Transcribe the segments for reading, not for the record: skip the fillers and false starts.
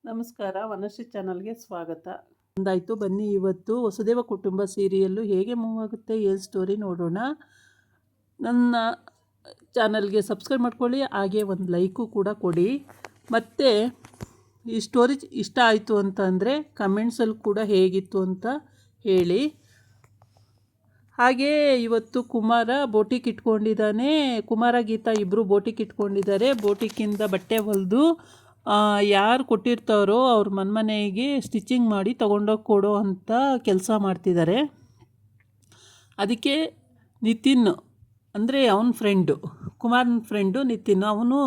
ನಮಸ್ಕಾರ, ವನಶ್ರೀ ಚಾನಲ್ಗೆ ಸ್ವಾಗತ. ಒಂದಾಯಿತು, ಬನ್ನಿ ಇವತ್ತು ವಸುದೇವ ಕುಟುಂಬ ಸೀರಿಯಲ್ಲು ಹೇಗೆ ಮೂವ್ ಆಗುತ್ತೆ, ಏನು ಸ್ಟೋರಿ ನೋಡೋಣ. ನನ್ನ ಚಾನಲ್ಗೆ ಸಬ್ಸ್ಕ್ರೈಬ್ ಮಾಡ್ಕೊಳ್ಳಿ, ಹಾಗೆ ಒಂದು ಲೈಕು ಕೂಡ ಕೊಡಿ. ಮತ್ತು ಈ ಸ್ಟೋರಿ ಇಷ್ಟ ಆಯಿತು ಅಂತ ಅಂದರೆ ಕಮೆಂಟ್ಸಲ್ಲಿ ಕೂಡ ಹೇಗಿತ್ತು ಅಂತ ಹೇಳಿ. ಹಾಗೆ ಇವತ್ತು ಕುಮಾರ ಬೋಟಿಕ್ ಇಟ್ಕೊಂಡಿದ್ದಾನೆ. ಕುಮಾರ ಗೀತಾ ಇಬ್ಬರು ಬೋಟಿಕ್ ಇಟ್ಕೊಂಡಿದ್ದಾರೆ. ಬೋಟಿಕ್ಕಿಂದ ಬಟ್ಟೆ ಹೊಲಿದು ಯಾರು ಕೊಟ್ಟಿರ್ತಾರೋ ಅವ್ರ ಮನೆಗೆ ಸ್ಟಿಚಿಂಗ್ ಮಾಡಿ ತೊಗೊಂಡೋಗಿ ಕೊಡೋ ಅಂತ ಕೆಲಸ ಮಾಡ್ತಿದ್ದಾರೆ. ಅದಕ್ಕೆ ನಿತಿನ್ ಅಂದರೆ ಅವನ ಫ್ರೆಂಡು, ಕುಮಾರನ ಫ್ರೆಂಡು ನಿತಿನ್, ಅವನು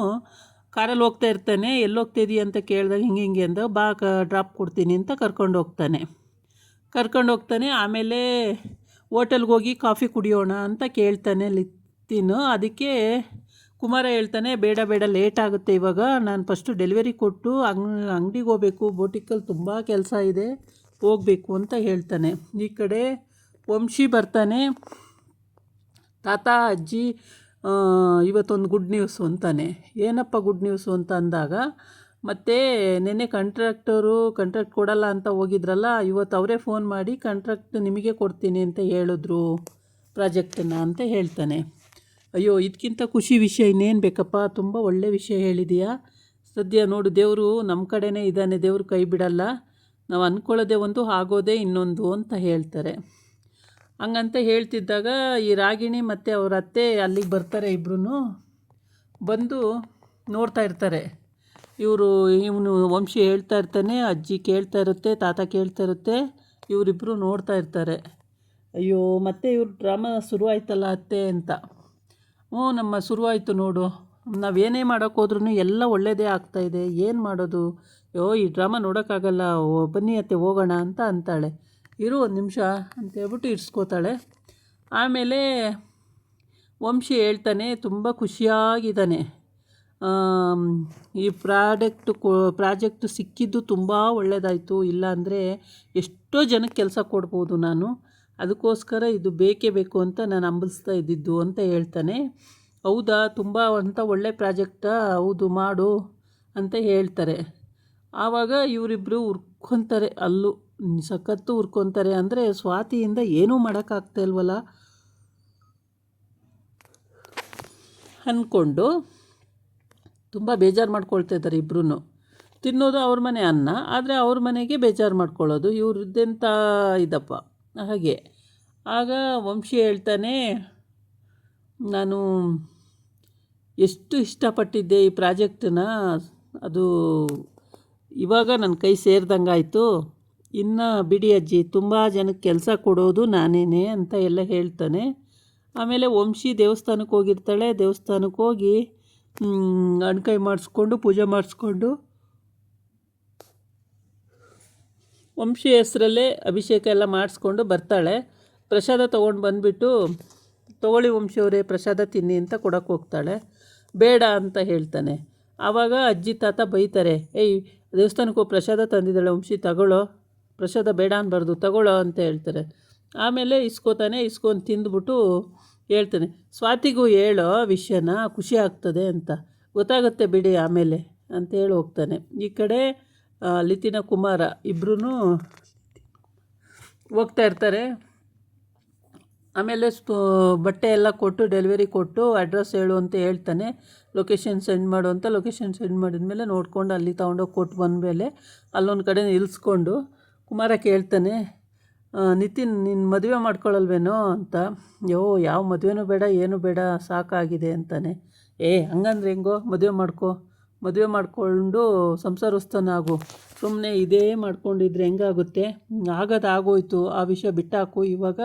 ಕಾರಲ್ಲಿ ಹೋಗ್ತಾ ಇರ್ತಾನೆ. ಎಲ್ಲೋಗ್ತಿದ್ದೀಯ ಅಂತ ಕೇಳಿದಾಗ ಹಿಂಗೆ ಅಂದ, ಬಾ ಡ್ರಾಪ್ ಕೊಡ್ತೀನಿ ಅಂತ ಕರ್ಕೊಂಡು ಹೋಗ್ತಾನೆ. ಆಮೇಲೆ ಹೋಟೆಲ್ಗೆ ಹೋಗಿ ಕಾಫಿ ಕುಡಿಯೋಣ ಅಂತ ಕೇಳ್ತಾನೆ ನಿತಿನ್. ಅದಕ್ಕೆ ಕುಮಾರ ಹೇಳ್ತಾನೆ, ಬೇಡ ಲೇಟ್ ಆಗುತ್ತೆ, ಇವಾಗ ನಾನು ಫಸ್ಟು ಡೆಲಿವರಿ ಕೊಟ್ಟು ಅಂಗಡಿಗೆ ಹೋಗಬೇಕು, ಬೋಟಿಕ್ಕಲ್ಲಿ ತುಂಬ ಕೆಲಸ ಇದೆ, ಹೋಗಬೇಕು ಅಂತ ಹೇಳ್ತಾನೆ. ಈ ಕಡೆ ವಂಶಿ ಬರ್ತಾನೆ. ತಾತ ಅಜ್ಜಿ ಇವತ್ತೊಂದು ಗುಡ್ ನ್ಯೂಸು ಅಂತಾನೆ. ಏನಪ್ಪ ಗುಡ್ ನ್ಯೂಸು ಅಂತ ಅಂದಾಗ, ಮತ್ತು ನೆನ್ನೆ ಕಾಂಟ್ರಾಕ್ಟ್ ಕೊಡಲ್ಲ ಅಂತ ಹೋಗಿದ್ರಲ್ಲ, ಇವತ್ತು ಅವರೇ ಫೋನ್ ಮಾಡಿ ಕಾಂಟ್ರಾಕ್ಟ್ ನಿಮಗೆ ಕೊಡ್ತೀನಿ ಅಂತ ಹೇಳಿದ್ರು ಪ್ರಾಜೆಕ್ಟನ್ನು ಅಂತ ಹೇಳ್ತಾನೆ. ಅಯ್ಯೋ, ಇದಕ್ಕಿಂತ ಖುಷಿ ವಿಷಯ ಇನ್ನೇನು ಬೇಕಪ್ಪ, ತುಂಬ ಒಳ್ಳೆ ವಿಷಯ ಹೇಳಿದೀಯಾ. ಸದ್ಯ ನೋಡು, ದೇವರು ನಮ್ಮ ಕಡೆನೇ ಇದ್ದಾನೆ, ದೇವರು ಕೈ ಬಿಡಲ್ಲ, ನಾವು ಅಂದ್ಕೊಳ್ಳೋದೇ ಒಂದು ಆಗೋದೇ ಇನ್ನೊಂದು ಅಂತ ಹೇಳ್ತಾರೆ. ಹಂಗಂತ ಹೇಳ್ತಿದ್ದಾಗ ಈ ರಾಗಿಣಿ ಮತ್ತು ಅವ್ರ ಅತ್ತೆ ಅಲ್ಲಿಗೆ ಬರ್ತಾರೆ. ಇಬ್ಬರೂ ಬಂದು ನೋಡ್ತಾ ಇರ್ತಾರೆ. ಇವನು ವಂಶಿ ಹೇಳ್ತಾ ಇರ್ತಾನೆ, ಅಜ್ಜಿ ಕೇಳ್ತಾ ಇರುತ್ತೆ, ತಾತ ಕೇಳ್ತಾ ಇರುತ್ತೆ, ಇವರಿಬ್ಬರು ನೋಡ್ತಾ ಇರ್ತಾರೆ. ಅಯ್ಯೋ, ಮತ್ತೆ ಇವ್ರ ಡ್ರಾಮಾ ಶುರುವಾಯ್ತಲ್ಲ ಅತ್ತೆ ಅಂತ. ನಮ್ಮ ಶುರುವಾಯಿತು ನೋಡು, ನಾವೇನೇ ಮಾಡೋಕ್ಕೋದ್ರೂ ಎಲ್ಲ ಒಳ್ಳೆಯದೇ ಆಗ್ತಾಯಿದೆ, ಏನು ಮಾಡೋದು, ಈ ಡ್ರಾಮಾ ನೋಡೋಕ್ಕಾಗಲ್ಲ, ಬನ್ನಿ ಅತ್ತೆ ಹೋಗೋಣ ಅಂತ ಅಂತಾಳೆ. ಇರು ಒಂದು ನಿಮಿಷ ಅಂತ ಹೇಳ್ಬಿಟ್ಟು ಇರಿಸ್ಕೋತಾಳೆ. ಆಮೇಲೆ ವಂಶಿ ಹೇಳ್ತಾನೆ, ತುಂಬ ಖುಷಿಯಾಗಿದ್ದಾನೆ, ಈ ಪ್ರಾಜೆಕ್ಟ್ ಸಿಕ್ಕಿದ್ದು ತುಂಬ ಒಳ್ಳೆಯದಾಯಿತು, ಇಲ್ಲಾಂದರೆ ಎಷ್ಟೋ ಜನಕ್ಕೆ ಕೆಲಸ ಕೊಡ್ಬೋದು ನಾನು, ಅದಕ್ಕೋಸ್ಕರ ಇದು ಬೇಕೇ ಬೇಕು ಅಂತ ನಾನು ಹಂಬಲಿಸ್ತಾ ಇದ್ದಿದ್ದು ಅಂತ ಹೇಳ್ತಾನೆ. ಹೌದಾ, ತುಂಬ ಅಂತ ಒಳ್ಳೆ ಪ್ರಾಜೆಕ್ಟಾ, ಹೌದು ಮಾಡು ಅಂತ ಹೇಳ್ತಾರೆ. ಆವಾಗ ಇವರಿಬ್ಬರು ಉರ್ಕೊತಾರೆ, ಅಲ್ಲೂ ಸಖತ್ತು ಉರ್ಕೊತಾರೆ. ಅಂದರೆ ಸ್ವಾತಿಯಿಂದ ಏನೂ ಮಾಡೋಕ್ಕಾಗ್ತಾ ಇಲ್ವಲ್ಲ ಅಂದ್ಕೊಂಡು ತುಂಬ ಬೇಜಾರು ಮಾಡ್ಕೊಳ್ತಾ ಇದ್ದಾರೆ ಇಬ್ಬರೂ. ತಿನ್ನೋದು ಅವ್ರ ಮನೆ ಅನ್ನ, ಆದರೆ ಅವ್ರ ಮನೆಗೆ ಬೇಜಾರು ಮಾಡ್ಕೊಳ್ಳೋದು ಇವ್ರದ್ದೆಂಥ ಇದಪ್ಪ. ಹಾಗೆ ಆಗ ವಂಶಿ ಹೇಳ್ತಾನೆ, ನಾನು ಎಷ್ಟು ಇಷ್ಟಪಟ್ಟಿದ್ದೆ ಈ ಪ್ರಾಜೆಕ್ಟನ್ನ, ಅದು ಇವಾಗ ನನ್ನ ಕೈ ಸೇರಿದಂಗಾಯಿತು, ಇನ್ನು ಬಿಡಿ ಅಜ್ಜಿ, ತುಂಬ ಜನಕ್ಕೆ ಕೆಲಸ ಕೊಡೋದು ನಾನೇನೆ ಅಂತ ಎಲ್ಲ ಹೇಳ್ತಾನೆ. ಆಮೇಲೆ ವಂಶಿ ದೇವಸ್ಥಾನಕ್ಕೆ ಹೋಗಿರ್ತಾಳೆ. ದೇವಸ್ಥಾನಕ್ಕೆ ಹೋಗಿ ಅಣ್ಕೈ ಮಾಡಿಸ್ಕೊಂಡು ಪೂಜೆ ಮಾಡಿಸ್ಕೊಂಡು ವಂಶಿ ಹೆಸರಲ್ಲೇ ಅಭಿಷೇಕ ಎಲ್ಲ ಮಾಡಿಸ್ಕೊಂಡು ಬರ್ತಾಳೆ. ಪ್ರಸಾದ ತೊಗೊಂಡು ಬಂದುಬಿಟ್ಟು, ತೊಗೊಳ್ಳಿ ವಂಶಿಯವರೇ ಪ್ರಸಾದ ತಿನ್ನಿ ಅಂತ ಕೊಡೋಕ್ಕೆ ಹೋಗ್ತಾಳೆ. ಬೇಡ ಅಂತ ಹೇಳ್ತಾನೆ. ಆವಾಗ ಅಜ್ಜಿ ತಾತ ಬೈತಾರೆ, ದೇವಸ್ಥಾನಕ್ಕೆ ಹೋಗಿ ಪ್ರಸಾದ ತಂದಿದ್ದಾಳೆ ವಂಶಿ, ತಗೊಳ್ಳೋ, ಪ್ರಸಾದ ಬೇಡ ಅನ್ಬಾರ್ದು, ತಗೊಳ್ಳೋ ಅಂತ ಹೇಳ್ತಾರೆ. ಆಮೇಲೆ ಇಸ್ಕೊಂಡು ತಿಂದುಬಿಟ್ಟು ಹೇಳ್ತಾನೆ, ಸ್ವಾತಿಗೂ ಹೇಳೋ ವಿಷಯನ, ಖುಷಿ ಆಗ್ತದೆ ಅಂತ, ಗೊತ್ತಾಗುತ್ತೆ ಬಿಡಿ ಆಮೇಲೆ ಅಂತ ಹೇಳಿ ಹೋಗ್ತಾನೆ. ಈ ಕಡೆ ಲಿತಿನ ಕುಮಾರ ಇಬ್ಬರೂ ಹೋಗ್ತಾ ಇರ್ತಾರೆ. ಆಮೇಲೆ ಬಟ್ಟೆ ಎಲ್ಲ ಕೊಟ್ಟು ಡೆಲಿವರಿ ಕೊಟ್ಟು ಅಡ್ರೆಸ್ ಹೇಳು ಅಂತ ಹೇಳ್ತಾನೆ. ಲೊಕೇಶನ್ ಸೆಂಡ್ ಮಾಡು ಅಂತ ಲೊಕೇಶನ್ ಸೆಂಡ್ ಮಾಡಿದ್ಮೇಲೆ ನೋಡ್ಕೊಂಡು ಅಲ್ಲಿ ತೊಗೊಂಡೋಗಿ ಕೊಟ್ಟು ಬಂದಮೇಲೆ ಅಲ್ಲೊಂದು ಕಡೆ ನಿಲ್ಲಿಸ್ಕೊಂಡು ಕುಮಾರ ಕೇಳ್ತಾನೆ, ನಿತಿನ್ ನಿನ್ನ ಮದುವೆ ಮಾಡ್ಕೊಳ್ಳಲ್ವೇನೋ ಅಂತ. ಯಾವ ಮದುವೆನೂ ಬೇಡ, ಏನೂ ಬೇಡ, ಸಾಕಾಗಿದೆ ಅಂತಾನೆ. ಹಂಗಂದ್ರೆ ಹೆಂಗೋ, ಮದುವೆ ಮಾಡಿಕೊಂಡು ಸಂಸಾರಸ್ಥನಾಗು, ಸುಮ್ಮನೆ ಇದೇ ಮಾಡ್ಕೊಂಡಿದ್ರೆ ಹೆಂಗಾಗುತ್ತೆ, ಆಗೋಯ್ತು, ಆ ವಿಷಯ ಬಿಟ್ಟಾಕು, ಇವಾಗ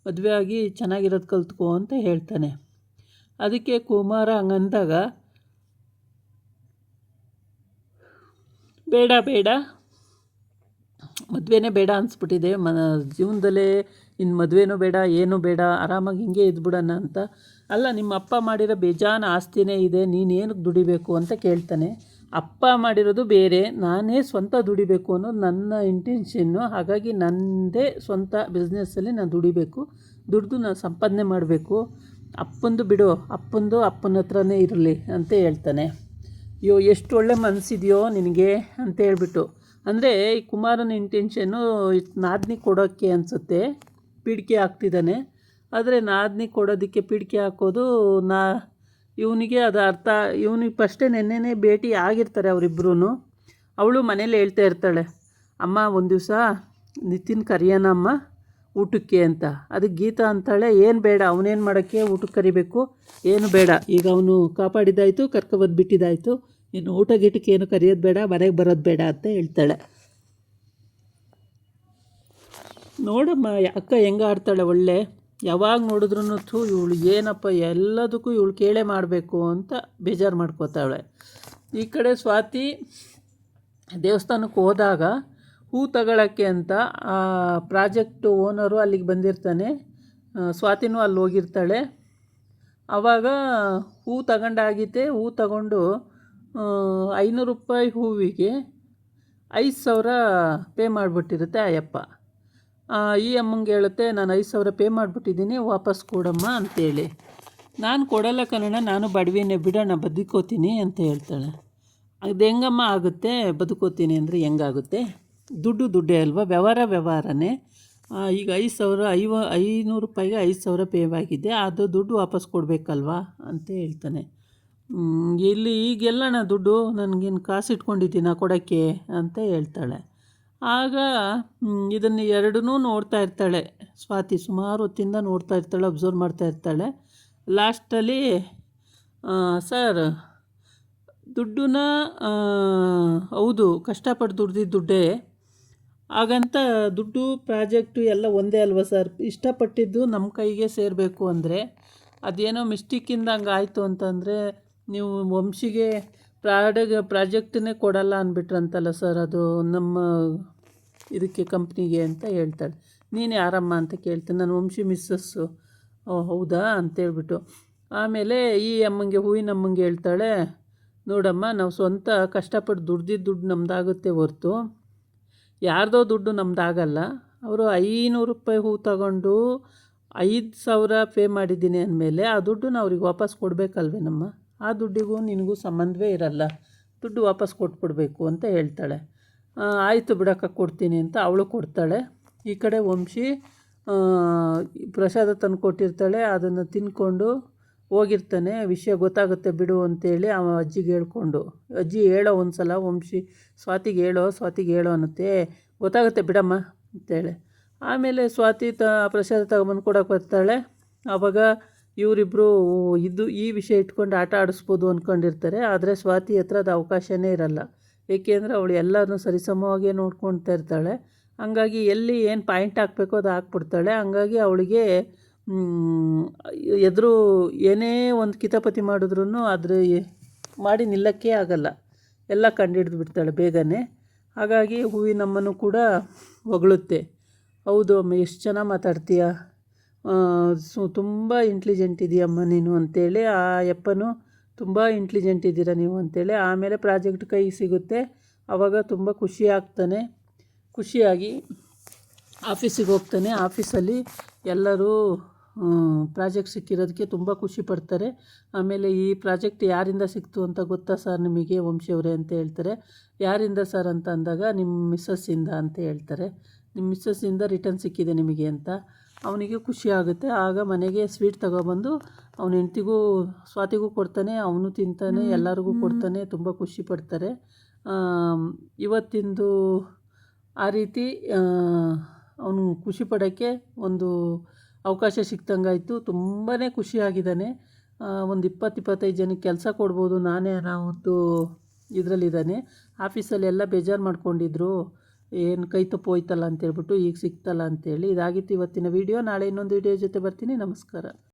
ಮದುವೆ ಆಗಿ ಚೆನ್ನಾಗಿರೋದು ಕಲ್ತ್ಕೋ ಅಂತ ಹೇಳ್ತಾನೆ. ಅದಕ್ಕೆ ಕುಮಾರ ಹಂಗಂದಾಗ, ಬೇಡ ಮದುವೆನೇ ಬೇಡ ಅನಿಸ್ಬಿಟ್ಟಿದೆ, ಜೀವನದಲ್ಲೇ ಇನ್ನು ಮದುವೆನೂ ಬೇಡ, ಏನೂ ಬೇಡ, ಆರಾಮಾಗಿ ಹಿಂಗೆ ಇದ್ಬಿಡೋಣ ಅಂತ. ಅಲ್ಲ, ನಿಮ್ಮ ಅಪ್ಪ ಮಾಡಿರೋ ಬೇಜಾನ ಆಸ್ತಿನೇ ಇದೆ, ನೀನೇನಕ್ಕೆ ದುಡಿಬೇಕು ಅಂತ ಕೇಳ್ತಾನೆ. ಅಪ್ಪ ಮಾಡಿರೋದು ಬೇರೆ, ನಾನೇ ಸ್ವಂತ ದುಡಿಬೇಕು ಅನ್ನೋದು ನನ್ನ ಇಂಟೆನ್ಷನ್ನು. ಹಾಗಾಗಿ ನನ್ನದೇ ಸ್ವಂತ ಬಿಸ್ನೆಸ್ಸಲ್ಲಿ ನಾನು ದುಡಿದು ನಾನು ಸಂಪಾದನೆ ಮಾಡಬೇಕು. ಅಪ್ಪಂದು ಬಿಡು, ಅಪ್ಪನ ಹತ್ರನೇ ಇರಲಿ ಅಂತ ಹೇಳ್ತಾನೆ. ಎಷ್ಟು ಒಳ್ಳೆ ಮನಸ್ಸಿದೆಯೋ ನಿನಗೆ ಅಂತ ಹೇಳ್ಬಿಟ್ಟು ಅಂದರೆ ಈ ಕುಮಾರನ ಇಂಟೆನ್ಷನ್ನು ನಾದಿನಿ ಕೊಡೋಕ್ಕೆ ಅನಿಸುತ್ತೆ, ಪೀಡಿಕೆ ಹಾಕ್ತಿದ್ದಾನೆ. ಆದರೆ ನಾದಿನಿ ಕೊಡೋದಕ್ಕೆ ಪೀಡಿಕೆ ಹಾಕೋದು ಇವನಿಗೆ ಅದು ಅರ್ಥ. ಇವನಿಗೆ ಫಸ್ಟೇ ನೆನ್ನೆನೇ ಭೇಟಿ ಆಗಿರ್ತಾರೆ ಅವರಿಬ್ಬರೂ. ಅವಳು ಮನೇಲಿ ಹೇಳ್ತಾ ಇರ್ತಾಳೆ, ಅಮ್ಮ ಒಂದು ದಿವಸ ನಿತಿನ್ ಕರಿಯೋಣಮ್ಮ ಊಟಕ್ಕೆ ಅಂತ. ಅದಕ್ಕೆ ಗೀತಾ ಅಂತಾಳೆ, ಏನು ಬೇಡ, ಅವನೇನು ಮಾಡೋಕ್ಕೆ ಊಟಕ್ಕೆ ಕರಿಬೇಕು, ಏನು ಬೇಡ, ಈಗ ಅವನು ಕಾಪಾಡಿದ್ದಾಯಿತು, ಕರ್ಕೊಬಂದುಬಿಟ್ಟಿದ್ದಾಯಿತು, ಇನ್ನು ಊಟ ಗೀಟಕ್ಕೆ ಏನು ಕರೆಯೋದು ಬೇಡ, ಮನೆಗೆ ಬರೋದು ಬೇಡ ಅಂತ ಹೇಳ್ತಾಳೆ. ನೋಡಮ್ಮ ಅಕ್ಕ ಹೆಂಗೆ ಆಡ್ತಾಳೆ, ಒಳ್ಳೆ. ಯಾವಾಗ ನೋಡಿದ್ರೂ ಇವಳು ಏನಪ್ಪ ಎಲ್ಲದಕ್ಕೂ ಇವಳು ಕೇಳೇ ಮಾಡಬೇಕು ಅಂತ ಬೇಜಾರು ಮಾಡ್ಕೋತಾಳೆ. ಈ ಕಡೆ ಸ್ವಾತಿ ದೇವಸ್ಥಾನಕ್ಕೆ ಹೋದಾಗ ಹೂ ತಗೊಳ್ಳೋಕ್ಕೆ ಅಂತ ಪ್ರಾಜೆಕ್ಟ್ ಓನರು ಅಲ್ಲಿಗೆ ಬಂದಿರ್ತಾನೆ. ಸ್ವಾತಿನೂ ಅಲ್ಲಿ ಹೋಗಿರ್ತಾಳೆ. ಆವಾಗ ಹೂ ತಗೊಂಡಾಗಿತ್ತೆ. ಹೂ ತಗೊಂಡು 500 ರೂಪಾಯಿ ಹೂವಿಗೆ 5,000 ಪೇ ಮಾಡಿಬಿಟ್ಟಿರುತ್ತೆ ಅಯ್ಯಪ್ಪ. ಈ ಅಮ್ಮಂಗೆ ಹೇಳುತ್ತೆ, ನಾನು 5,000 ಪೇ ಮಾಡಿಬಿಟ್ಟಿದ್ದೀನಿ, ವಾಪಸ್ ಕೊಡಮ್ಮ ಅಂತೇಳಿ. ನಾನು ಕೊಡಲ್ಲ ಕನ್ನಡ, ನಾನು ಬಡವಿನೇ, ಬಿಡೋಣ ಬದುಕೋತೀನಿ ಅಂತ ಹೇಳ್ತಾಳೆ. ಅದು ಹೆಂಗಮ್ಮ ಆಗುತ್ತೆ, ಬದುಕೋತೀನಿ ಅಂದರೆ ಹೆಂಗಾಗುತ್ತೆ? ದುಡ್ಡೇ ಅಲ್ವಾ, ವ್ಯವಹಾರನೇ. ಈಗ 500 ರೂಪಾಯಿಗೆ 5,000 ಪೇ ಆಗಿದೆ, ಅದು ದುಡ್ಡು ವಾಪಸ್ ಕೊಡಬೇಕಲ್ವಾ ಅಂತ ಹೇಳ್ತಾನೆ. ಇಲ್ಲಿ ಈಗೆಲ್ಲಣ್ಣ ದುಡ್ಡು, ನನಗೇನು ಕಾಸು ಇಟ್ಕೊಂಡಿದ್ದೀನ ಕೊಡೋಕ್ಕೆ ಅಂತ ಹೇಳ್ತಾಳೆ. ಆಗ ಇದನ್ನು ಎರಡನ್ನೂ ನೋಡ್ತಾ ಇರ್ತಾಳೆ ಸ್ವಾತಿ. ಸುಮಾರು ಹೊತ್ತಿಂದ ನೋಡ್ತಾ ಇರ್ತಾಳೆ, ಅಬ್ಸರ್ವ್ ಮಾಡ್ತಾ ಇರ್ತಾಳೆ. ಲಾಸ್ಟಲ್ಲಿ, ಸರ್ ದುಡ್ಡನ್ನ ಹೌದು ಕಷ್ಟಪಟ್ಟು ದುಡ್ದಿದ್ದು ದುಡ್ಡೇ, ಹಾಗಂತ ದುಡ್ಡು ಪ್ರಾಜೆಕ್ಟು ಎಲ್ಲ ಒಂದೇ ಅಲ್ವಾ ಸರ್, ಇಷ್ಟಪಟ್ಟಿದ್ದು ನಮ್ಮ ಕೈಗೆ ಸೇರಬೇಕು ಅಂದರೆ ಅದೇನೋ ಮಿಸ್ಟೇಕಿಂದ ಹಂಗೆ ಆಯಿತು ಅಂತಂದರೆ ನೀವು ವಂಶಿಗೆ ಪ್ರಾಜೆಕ್ಟನ್ನೇ ಕೊಡಲ್ಲ ಅಂದ್ಬಿಟ್ರಂತಲ್ಲ ಸರ್, ಅದು ನಮ್ಮ ಇದಕ್ಕೆ ಕಂಪ್ನಿಗೆ ಅಂತ ಹೇಳ್ತಾಳೆ. ನೀನು ಯಾರಮ್ಮ ಅಂತ ಕೇಳ್ತಾನೆ. ನಾನು ವಂಶಿ ಮಿಸ್ಸಸ್ಸು. ಹೌದಾ ಅಂತೇಳ್ಬಿಟ್ಟು ಆಮೇಲೆ ಈ ಅಮ್ಮಂಗೆ, ಹೂವಿನ ಅಮ್ಮಂಗೆ ಹೇಳ್ತಾಳೆ, ನೋಡಮ್ಮ, ನಾವು ಸ್ವಂತ ಕಷ್ಟಪಟ್ಟು ದುಡ್ದಿದ್ದು ದುಡ್ಡು ನಮ್ಮದಾಗುತ್ತೆ ಹೊರ್ತು ಯಾರ್ದೋ ದುಡ್ಡು ನಮ್ಮದಾಗಲ್ಲ. ಅವರು 500 ರೂಪಾಯಿ ಹೂ ತಗೊಂಡು 5,000 ಪೇ ಮಾಡಿದ್ದೀನಿ ಅಂದಮೇಲೆ ಆ ದುಡ್ಡನ್ನ ಅವ್ರಿಗೆ ವಾಪಸ್ ಕೊಡಬೇಕಲ್ವೇನಮ್ಮ, ಆ ದುಡ್ಡಿಗೂ ನಿನಗೂ ಸಂಬಂಧವೇ ಇರಲ್ಲ, ದುಡ್ಡು ವಾಪಸ್ ಕೊಟ್ಬಿಡ್ಬೇಕು ಅಂತ ಹೇಳ್ತಾಳೆ. ಆಯಿತು ಬಿಡಕ್ಕ, ಕೊಡ್ತೀನಿ ಅಂತ ಅವಳು ಕೊಡ್ತಾಳೆ. ಈ ಕಡೆ ವಂಶಿ ಪ್ರಸಾದ ತಂದು ಕೊಟ್ಟಿರ್ತಾಳೆ, ಅದನ್ನು ತಿನ್ಕೊಂಡು ಹೋಗಿರ್ತಾನೆ. ವಿಷಯ ಗೊತ್ತಾಗುತ್ತೆ ಬಿಡು ಅಂತೇಳಿ ಅವ ಅಜ್ಜಿಗೆ ಹೇಳ್ಕೊಂಡು, ಅಜ್ಜಿ ಹೇಳೋ ಒಂದು ಸಲ ವಂಶಿ ಸ್ವಾತಿಗೆ ಹೇಳೋ ಅನ್ನುತ್ತೆ. ಗೊತ್ತಾಗುತ್ತೆ ಬಿಡಮ್ಮ ಅಂತೇಳಿ ಆಮೇಲೆ ಸ್ವಾತಿ ಪ್ರಸಾದ ತಗೊಂಬಂದು ಕೊಡೋಕೆ ಬರ್ತಾಳೆ. ಆವಾಗ ಇವರಿಬ್ಬರು ಈ ವಿಷಯ ಇಟ್ಕೊಂಡು ಆಟ ಆಡಿಸ್ಬೋದು ಅಂದ್ಕೊಂಡಿರ್ತಾರೆ. ಆದರೆ ಸ್ವಾತಿ ಹತ್ರ ಅದು ಅವಕಾಶವೇ ಇರಲ್ಲ. ಏಕೆಂದರೆ ಅವಳು ಎಲ್ಲರನ್ನೂ ಸರಿಸಮವಾಗಿ ನೋಡ್ಕೊಳ್ತಾ ಇರ್ತಾಳೆ. ಹಂಗಾಗಿ ಎಲ್ಲಿ ಏನು ಪಾಯಿಂಟ್ ಹಾಕಬೇಕೋ ಅದು ಹಾಕ್ಬಿಡ್ತಾಳೆ. ಹಂಗಾಗಿ ಅವಳಿಗೆ ಎದುರು ಏನೇ ಒಂದು ಕಿತಾಪತಿ ಮಾಡಿದ್ರೂ ಆದರೆ ಮಾಡಿ ನಿಲ್ಲಕ್ಕೆ ಆಗಲ್ಲ, ಎಲ್ಲ ಕಂಡುಹಿಡಿದು ಬಿಡ್ತಾಳೆ ಬೇಗನೆ. ಹಾಗಾಗಿ ಹೂವಿನಮ್ಮನೂ ಕೂಡ ಹೊಗಳುತ್ತೆ, ಹೌದು ಅಮ್ಮ, ಎಷ್ಟು ಚೆನ್ನಾಗಿ ಮಾತಾಡ್ತೀಯ, ತುಂಬ ಇಂಟೆಲಿಜೆಂಟ್ ಇದೆಯಮ್ಮ ನೀನು ಅಂತೇಳಿ. ಆ ಯಪ್ಪನು ತುಂಬ ಇಂಟೆಲಿಜೆಂಟ್ ಇದ್ದೀರಾ ನೀವು ಅಂತೇಳಿ. ಆಮೇಲೆ ಪ್ರಾಜೆಕ್ಟ್ ಕೈಗೆ ಸಿಗುತ್ತೆ. ಆವಾಗ ತುಂಬ ಖುಷಿಯಾಗಿ ಆಫೀಸಿಗೆ ಹೋಗ್ತಾನೆ. ಆಫೀಸಲ್ಲಿ ಎಲ್ಲರೂ ಪ್ರಾಜೆಕ್ಟ್ ಸಿಕ್ಕಿರೋದಕ್ಕೆ ತುಂಬ ಖುಷಿ ಪಡ್ತಾರೆ. ಆಮೇಲೆ ಈ ಪ್ರಾಜೆಕ್ಟ್ ಯಾರಿಂದ ಸಿಕ್ತು ಅಂತ ಗೊತ್ತಾ ಸರ್ ನಿಮಗೆ ವಂಶಿಯವರೇ ಅಂತ ಹೇಳ್ತಾರೆ. ಯಾರಿಂದ ಸರ್ ಅಂತ ಅಂದಾಗ ನಿಮ್ಮ ಮಿಸ್ಸಸ್ಸಿಂದ ಅಂತ ಹೇಳ್ತಾರೆ. ನಿಮ್ಮ ಮಿಸ್ಸಸ್ಸಿಂದ ರಿಟರ್ನ್ ಸಿಕ್ಕಿದೆ ನಿಮಗೆ ಅಂತ. ಅವನಿಗೆ ಖುಷಿ ಆಗುತ್ತೆ. ಆಗ ಮನೆಗೆ ಸ್ವೀಟ್ ತಗೊಬಂದು ಅವನ ಹೆಂಡ್ತಿಗೂ ಸ್ವಾತಿಗೂ ಕೊಡ್ತಾನೆ, ಅವನು ತಿಂತಾನೆ, ಎಲ್ಲರಿಗೂ ಕೊಡ್ತಾನೆ. ತುಂಬ ಖುಷಿ ಪಡ್ತಾರೆ. ಇವತ್ತಿಂದು ಆ ರೀತಿ ಅವನು ಖುಷಿ ಪಡೋಕ್ಕೆ ಒಂದು ಅವಕಾಶ ಸಿಕ್ತಂಗಾಯಿತು. ತುಂಬಾ ಖುಷಿಯಾಗಿದ್ದಾನೆ. ಒಂದು 20-25 ಜನಕ್ಕೆ ಕೆಲಸ ಕೊಡ್ಬೋದು ನಾನೇ ಅನ್ನೋ ಒಂದು ಇದರಲ್ಲಿದ್ದಾನೆ. ಆಫೀಸಲ್ಲಿ ಎಲ್ಲ ಬೇಜಾರು ಮಾಡ್ಕೊಂಡಿದ್ರು, ಏನು ಕೈ ತಪ್ಪು ಹೋಯ್ತಲ್ಲ ಅಂತೇಳ್ಬಿಟ್ಟು, ಈಗ ಸಿಕ್ತಲ್ಲ ಅಂತೇಳಿ. ಇದಾಗಿತ್ತು ಇವತ್ತಿನ ವೀಡಿಯೋ. ನಾಳೆ ಇನ್ನೊಂದು ವೀಡಿಯೋ ಜೊತೆ ಬರ್ತೀನಿ. ನಮಸ್ಕಾರ.